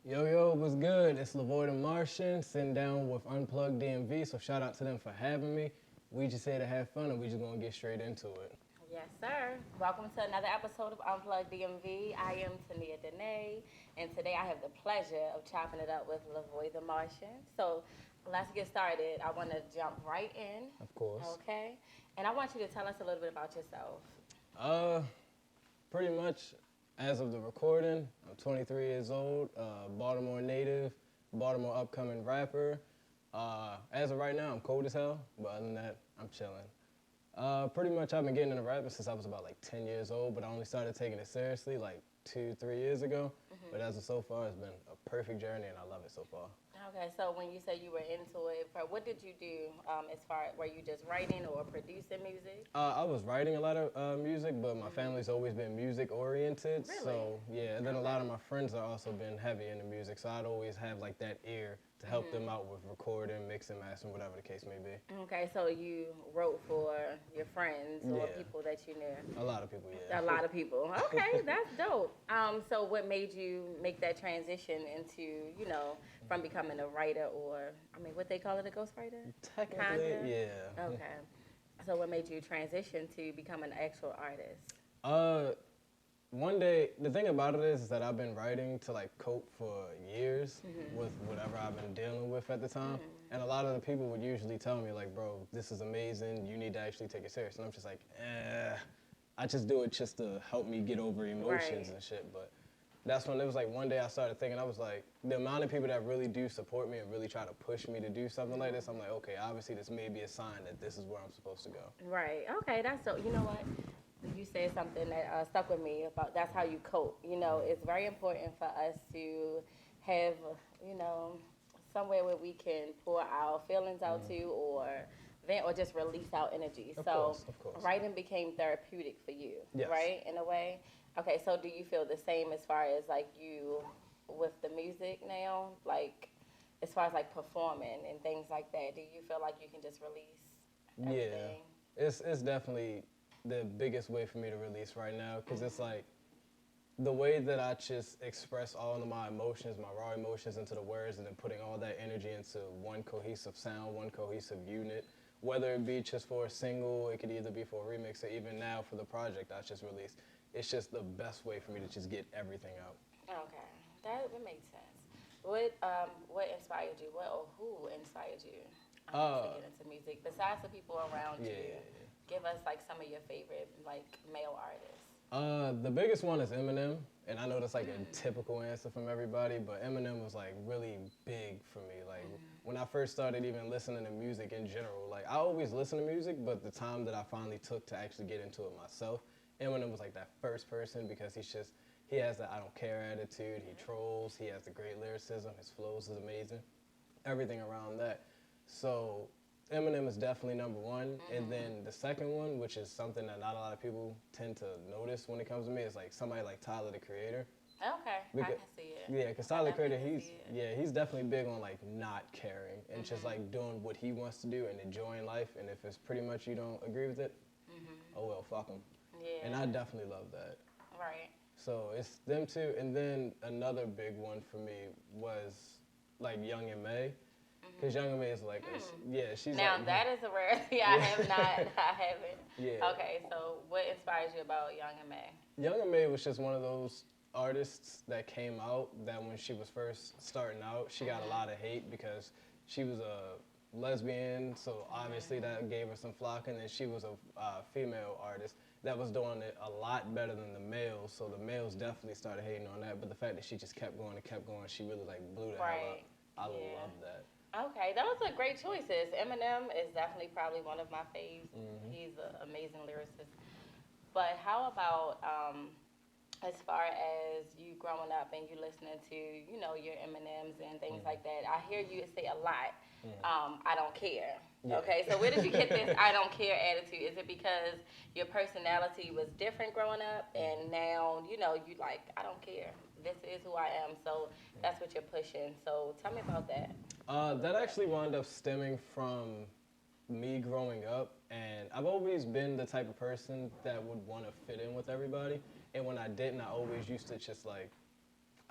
Yo, yo, what's good? It's LEVOY the Martian, sitting down with UnpluggedDMV, so shout out to them for having me. We just here to have fun, and we just gonna get straight into it. Yes, sir. Welcome to another episode of Unplugged DMV. I am Tania Dene, and today I have the pleasure of chopping it up with LeVoy the Martian. So let's get started. I want to jump right in. Of course. Okay. And I want you to tell us a little bit about yourself. Uh, Pretty much, as of the recording, I'm 23 years old, Baltimore native, Baltimore upcoming rapper. As of right now, I'm cold as hell, but other than that, I'm chilling. Pretty much, I've been getting into rapping since I was about like 10 years old, but I only started taking it seriously like 2-3 years ago. But as of so far, it's been a perfect journey, and I love it so far. Okay, so when you say you were into it, what did you do as far as, were you just writing or producing music? I was writing a lot of music, but my family's always been music oriented. Really? So yeah, and then a lot of my friends have also been heavy into music, so I'd always have like that ear to help them out with recording, mixing, mastering, whatever the case may be. Okay, so you wrote for your friends or Yeah. people that you knew. A lot of people, yeah. A lot of people. Okay, that's dope. So what made you make that transition into, from becoming a writer or, what they call it, a ghostwriter? Technically, Kinda? yeah. Okay. So what made you transition to become an actual artist? One day, the thing about it is that I've been writing to like cope for years with whatever I've been dealing with at the time. And a lot of the people would usually tell me like, bro, this is amazing. You need to actually take it serious. And I'm just like, I just do it just to help me get over emotions Right. and shit. But that's when it was like one day I started thinking, I was like, the amount of people that really do support me and really try to push me to do something like this, I'm like, okay, obviously this may be a sign that this is where I'm supposed to go. Right. Okay, that's so. You know what? You said something that stuck with me about that's how you cope. It's very important for us to have, somewhere where we can pour our feelings out to or vent or just release our energy. Of So course. writing became therapeutic for you, Yes. right? In a way. Okay, so do you feel the same as far as like you with the music now? Like as far as like performing and things like that, do you feel like you can just release everything? Yeah, it's definitely the biggest way for me to release right now because it's like the way that I just express all of my emotions, my raw emotions into the words and then putting all that energy into one cohesive sound, one cohesive unit, whether it be just for a single, it could either be for a remix or even now for the project I just released. It's just the best way for me to just get everything out. Okay, that makes sense. What inspired you? What or who inspired you to get into music? Besides the people around you, give us like some of your favorite like male artists. The biggest one is Eminem, and I know that's like a typical answer from everybody, but Eminem was like really big for me. Like when I first started even listening to music in general, like I always listen to music, but the time that I finally took to actually get into it myself, Eminem was like that first person because he has that I don't care attitude, he trolls, he has the great lyricism, his flows is amazing, everything around that. So Eminem is definitely number one. And then the second one, which is something that not a lot of people tend to notice when it comes to me, is like somebody like Tyler, the Creator. Okay, I can see it. Yeah, because Tyler, the Creator, definitely see it. he's definitely big on like not caring and just like doing what he wants to do and enjoying life. And if it's pretty much you don't agree with it, oh well, fuck him. Yeah. And I definitely love that. Right. So it's them two. And then another big one for me was like Young and May. Because Young and May is like, she's Now like, that is a rarity. I have not. I haven't. Yeah. Okay, so what inspires you about Young and May? Young and May was just one of those artists that came out that when she was first starting out, she got a lot of hate because she was a lesbian, so obviously that gave her some flack, and then she was a female artist that was doing it a lot better than the males, so the males definitely started hating on that, but the fact that she just kept going and kept going, she really like blew the hell up. I love that. Okay, those are great choices. Eminem is definitely probably one of my faves. He's an amazing lyricist. But how about as far as you growing up and you listening to, your Eminems and things like that? I hear you say a lot, I don't care. Yeah. Okay, so where did you get this I don't care attitude? Is it because your personality was different growing up and now, you like, I don't care. This is who I am, so that's what you're pushing. So tell me about that. That actually wound up stemming from me growing up, and I've always been the type of person that would want to fit in with everybody, and when I didn't, I always used to just like,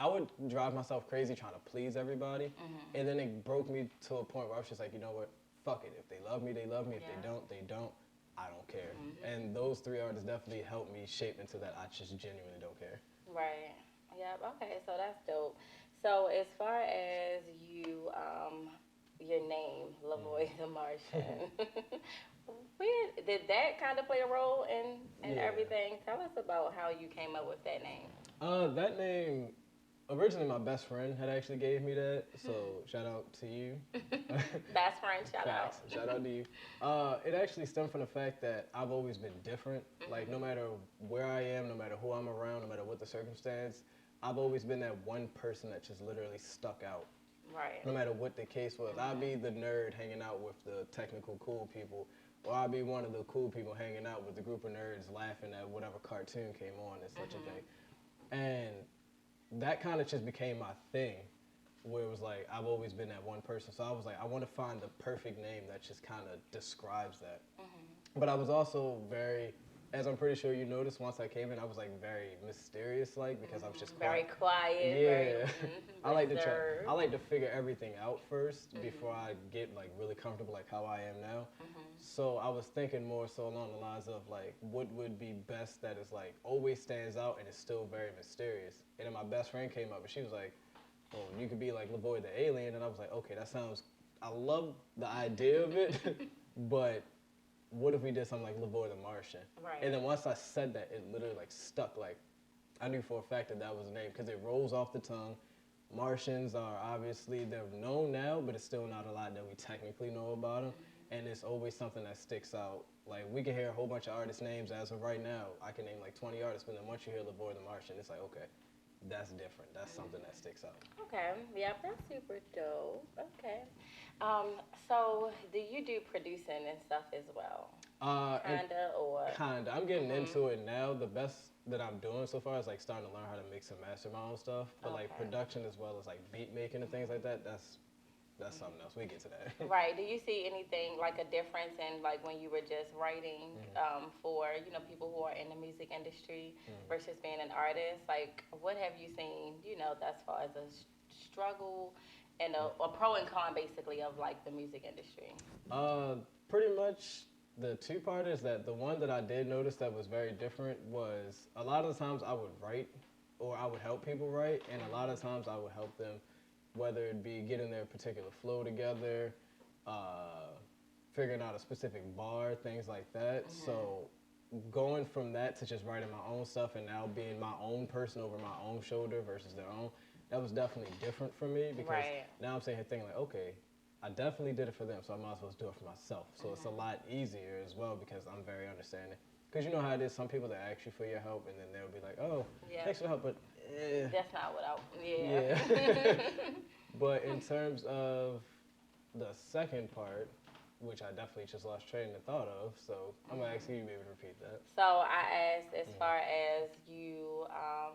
I would drive myself crazy trying to please everybody. And then it broke me to a point where I was just like, you know what? Fuck it. If they love me, they love me. If they don't, they don't. I don't care. And those 3 artists definitely helped me shape into that I just genuinely don't care. Right. Yep. Okay. So that's dope. So as far as you, your name, LEVOY the Martian, where did that kind of play a role in everything? Tell us about how you came up with that name. That name, originally my best friend had actually gave me that, so shout out to you. Best friend, shout out. Shout out to you. It actually stemmed from the fact that I've always been different. Like, no matter where I am, no matter who I'm around, no matter what the circumstance, I've always been that one person that just literally stuck out. Right. No matter what the case was. I'd be the nerd hanging out with the technical cool people, or I'd be one of the cool people hanging out with the group of nerds laughing at whatever cartoon came on and such a thing. And that kind of just became my thing, where it was like, I've always been that one person. So I was like, I want to find the perfect name that just kind of describes that. But I was also very, as I'm pretty sure you noticed once I came in, I was like very mysterious, like, because I was just very quiet. Yeah. Very, I like to figure everything out first before I get like really comfortable, like how I am now. So I was thinking more so along the lines of like, what would be best that is like always stands out and is still very mysterious. And then my best friend came up and she was like, "Oh, you could be like LEVOY the alien." And I was like, okay, that sounds, I love the idea of it, but what if we did something like LEVOY the Martian? Right. And then once I said that, it literally like stuck. Like, I knew for a fact that that was the name because it rolls off the tongue. Martians are obviously, they're known now, but it's still not a lot that we technically know about them. And it's always something that sticks out. Like, we can hear a whole bunch of artist names as of right now. I can name like 20 artists, but then once you hear LEVOY the Martian, it's like, okay, that's different. That's something that sticks out. Okay. Yep, that's super dope. Okay. So do you do producing and stuff as well? Kinda or? Kinda. I'm getting into it now. The best that I'm doing so far is like starting to learn how to mix and master my own stuff. But like production as well as like beat making and things like that, that's something else. We get to that. Right. Do you see anything like a difference in like when you were just writing for, you know, people who are in the music industry versus being an artist? Like, what have you seen, you know, as far as a struggle and a pro and con basically of like the music industry? Pretty much the two part is that the one that I did notice that was very different was a lot of the times I would write or I would help people write, and a lot of times I would help them, whether it be getting their particular flow together, figuring out a specific bar, things like that. So going from that to just writing my own stuff and now being my own person over my own shoulder versus their own, that was definitely different for me because now I'm sitting here thinking like, okay, I definitely did it for them, so I might as well do it for myself. So it's a lot easier as well because I'm very understanding. Because you know how it is, some people that ask you for your help and then they'll be like, oh, thanks for the help, but that's not what I, But in terms of the second part, which I definitely just lost train of thought of, so I'm going to ask you to be able to repeat that. So I asked as far as you, I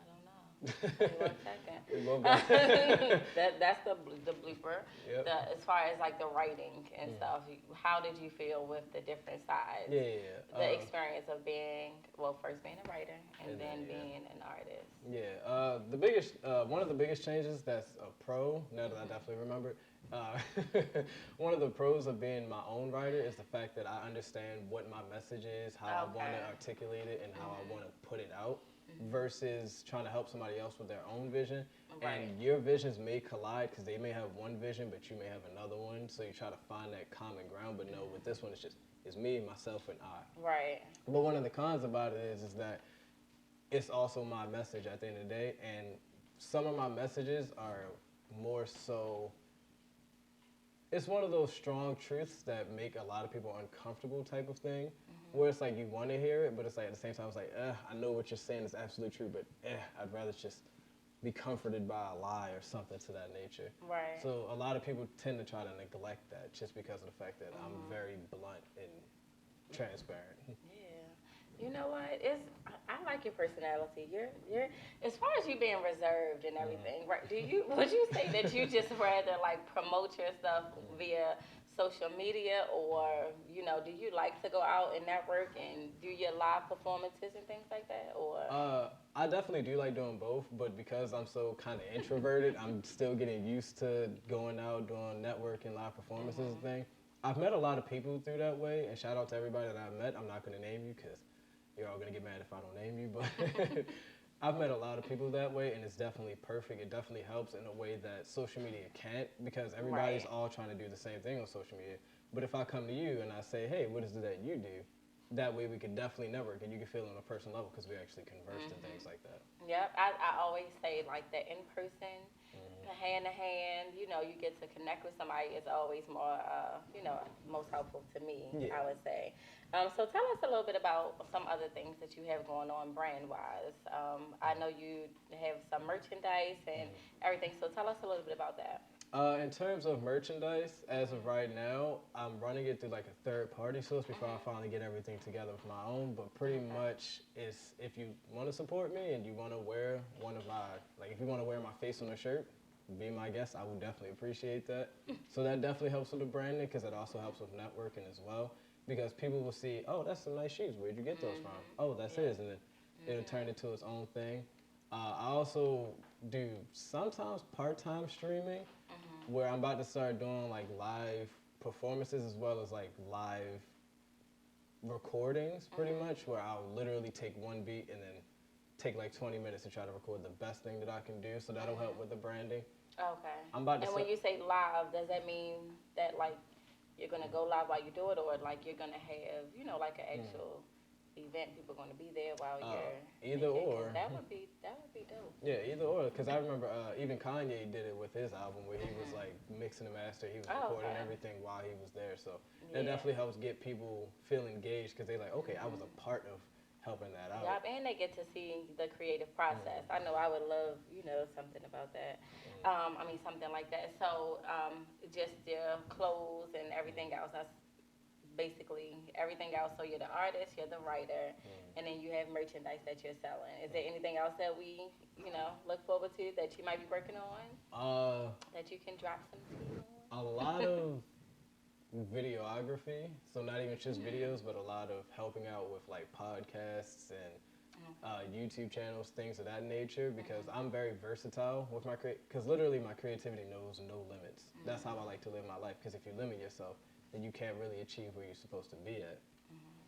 don't know. Give me 1 second. That's the blooper. Yep. As far as like the writing and stuff, how did you feel with the different sides? The experience of being, well, first being a writer and then being an artist. The biggest, one of the biggest changes that's a pro, now that I definitely remember, one of the pros of being my own writer is the fact that I understand what my message is, how I want to articulate it, and how I want to put it out. Versus trying to help somebody else with their own vision. And your visions may collide because they may have one vision, but you may have another one. So you try to find that common ground. But no, with this one, it's me, myself, and I. Right. But one of the cons about it is that it's also my message at the end of the day. And some of my messages are more so, it's one of those strong truths that make a lot of people uncomfortable type of thing. Where it's like you want to hear it, but it's like at the same time, it's like, I know what you're saying is absolutely true, but I'd rather just be comforted by a lie or something to that nature. Right. So a lot of people tend to try to neglect that just because of the fact that I'm very blunt and transparent. Yeah. You know what? I like your personality. You're as far as you being reserved and everything, right? Would you say that you just rather like promote your stuff via social media, or do you like to go out and network and do your live performances and things like that, or? I definitely do like doing both, but because I'm so kind of introverted, I'm still getting used to going out, doing networking, live performances and things. I've met a lot of people through that way, and shout out to everybody that I've met. I'm not going to name you because you're all going to get mad if I don't name you, but I've met a lot of people that way, and it's definitely perfect. It definitely helps in a way that social media can't, because everybody's all trying to do the same thing on social media. But if I come to you and I say, hey, what is it that you do? That way we could definitely network, and you can feel on a personal level because we actually conversed and things like that. Yep, I always say like the in person, the hand to hand. You get to connect with somebody is always more, most helpful to me. Yeah. I would say. So tell us a little bit about some other things that you have going on brand wise. I know you have some merchandise and everything. So tell us a little bit about that. In terms of merchandise, as of right now, I'm running it through like a third-party source before I finally get everything together with my own. But pretty much, it's if you want to support me and you want to wear one of my, like if you want to wear my face on a shirt, be my guest. I would definitely appreciate that. So that definitely helps with the branding, because it also helps with networking as well. Because people will see, oh, that's some nice shoes. Where'd you get those from? Oh, that's his, and then it'll turn into its own thing. I also do sometimes part-time streaming, where I'm about to start doing like live performances as well as like live recordings, pretty much, where I'll literally take one beat and then take like 20 minutes to try to record the best thing that I can do. So that'll help with the branding. Okay. I'm about to and when you say live, does that mean that like you're gonna go live while you do it, or like you're gonna have like an actual event, people going to be there while you're either making, or. that would be dope. Yeah, either or. Because I remember even Kanye did it with his album, where he was like mixing the master, he was recording everything while he was there. So it definitely helps get people feel engaged, because they're like, okay, I was a part of helping that out. Yep, and they get to see the creative process. I know I would love something about that. I mean something like that. So just your clothes and everything else. That's basically everything else. So you're the artist, you're the writer, and then you have merchandise that you're selling. Is there anything else that we, look forward to that you might be working on? That you can drop some tea on? A lot of videography, so not even just videos, but a lot of helping out with like podcasts and YouTube channels, things of that nature, because I'm very versatile with my because literally my creativity knows no limits. That's how I like to live my life, because if you limit yourself, then you can't really achieve where you're supposed to be at.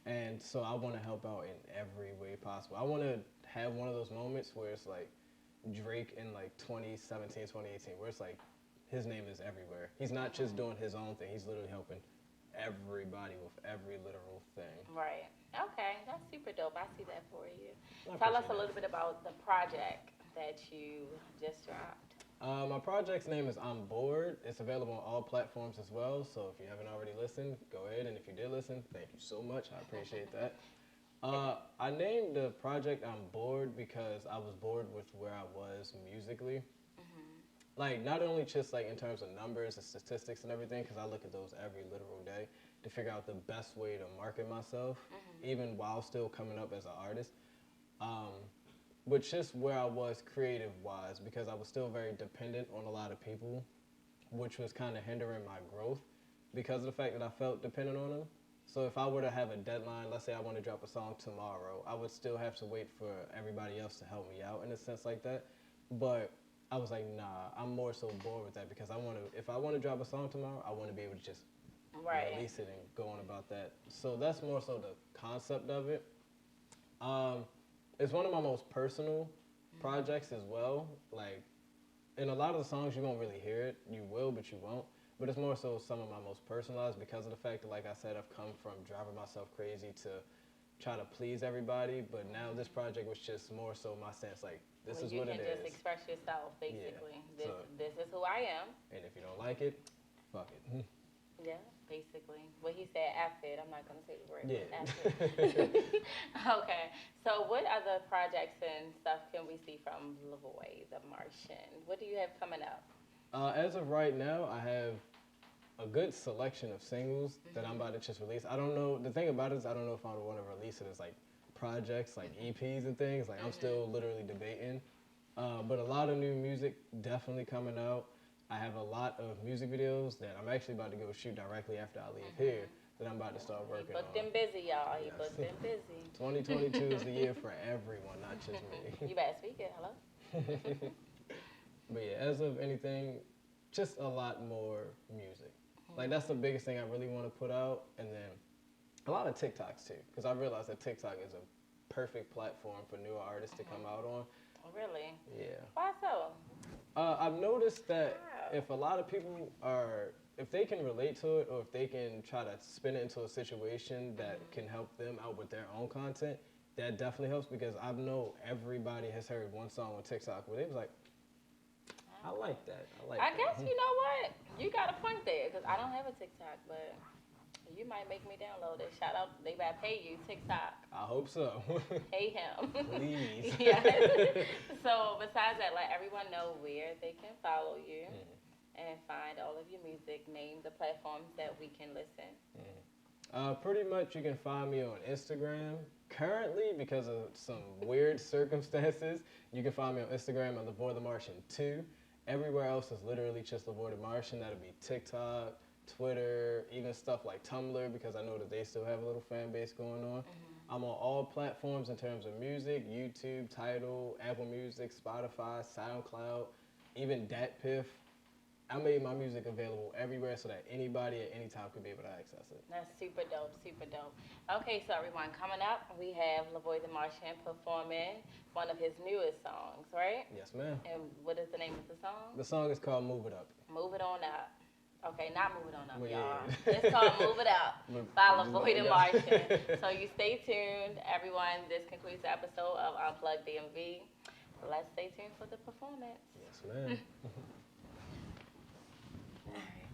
And so I want to help out in every way possible. I want to have one of those moments where it's like Drake in like 2017, 2018, where it's like his name is everywhere. He's not just doing his own thing. He's literally helping everybody with every literal thing. Right. Okay. That's super dope. I see that for you. Tell us a little bit about the project that you just dropped. My project's name is I'm Bored. It's available on all platforms as well. So if you haven't already listened, go ahead. And if you did listen, thank you so much. I appreciate that. I named the project I'm Bored because I was bored with where I was musically. Like, not only just like in terms of numbers and statistics and everything, because I look at those every literal day to figure out the best way to market myself, even while still coming up as an artist. But just where I was creative-wise, because I was still very dependent on a lot of people, which was kind of hindering my growth because of the fact that I felt dependent on them. So if I were to have a deadline, let's say I want to drop a song tomorrow, I would still have to wait for everybody else to help me out in a sense like that. But I was like, nah, I'm more so bored with that, because if I want to drop a song tomorrow, I want to be able to just release it and go on about that. So that's more so the concept of it. It's one of my most personal projects as well. Like, in a lot of the songs, you won't really hear it. You will, but you won't. But it's more so some of my most personalized, because of the fact that, like I said, I've come from driving myself crazy to try to please everybody. But now this project was just more so my sense, like, this is what it is. You can just express yourself, basically. Yeah. This is who I am. And if you don't like it, fuck it. Yeah, basically. Well, he said F it. I'm not going to say the word. Yeah. F it. Okay. So what other projects and stuff can we see from LEVOY, the Martian? What do you have coming up? As of right now, I have a good selection of singles that I'm about to just release. I don't know. The thing about it is I don't know if I want to release it as like projects, like EPs and things. Like I'm still literally debating. But a lot of new music definitely coming out. I have a lot of music videos that I'm actually about to go shoot directly after I leave here that I'm about to start working on. He booked them busy, y'all. He Yes. booked them busy. 2022 is the year for everyone, not just me. You better speak it. Hello? But yeah, as of anything, just a lot more music. Like that's the biggest thing I really want to put out, and then a lot of TikToks too, because I realized that TikTok is a perfect platform for newer artists to come out on. Really? Yeah. Why so? I've noticed that if a lot of people if they can relate to it, or if they can try to spin it into a situation that can help them out with their own content, that definitely helps, because I know everybody has heard one song on TikTok where they was like, I like that. I guess, you know what? You got a point there, because I don't have a TikTok, but you might make me download it. Shout out, they better pay you, TikTok. I hope so. Pay him. Please. Yes. So besides that, let everyone know where they can follow you and find all of your music. Name the platforms that we can listen. Pretty much you can find me on Instagram. Currently, because of some weird circumstances, you can find me on Instagram at LEVOY the Martian 2. Everywhere else is literally just LEVOY the Martian. That'll be TikTok, Twitter, even stuff like Tumblr, because I know that they still have a little fan base going on. I'm on all platforms in terms of music: YouTube, Tidal, Apple Music, Spotify, SoundCloud, even DatPiff. I made my music available everywhere so that anybody at any time could be able to access it. That's super dope, super dope. Okay, so everyone, coming up, we have LEVOY the Martian performing one of his newest songs, right? Yes, ma'am. And what is the name of the song? The song is called Move It Up. Move It On Up. Okay, not Move It On Up, Well, y'all. yeah. It's called Move It Up by LEVOY the Yeah. Martian. So you stay tuned, everyone. This concludes the episode of UnpluggedDMV. Let's stay tuned for the performance. Yes, ma'am. All right.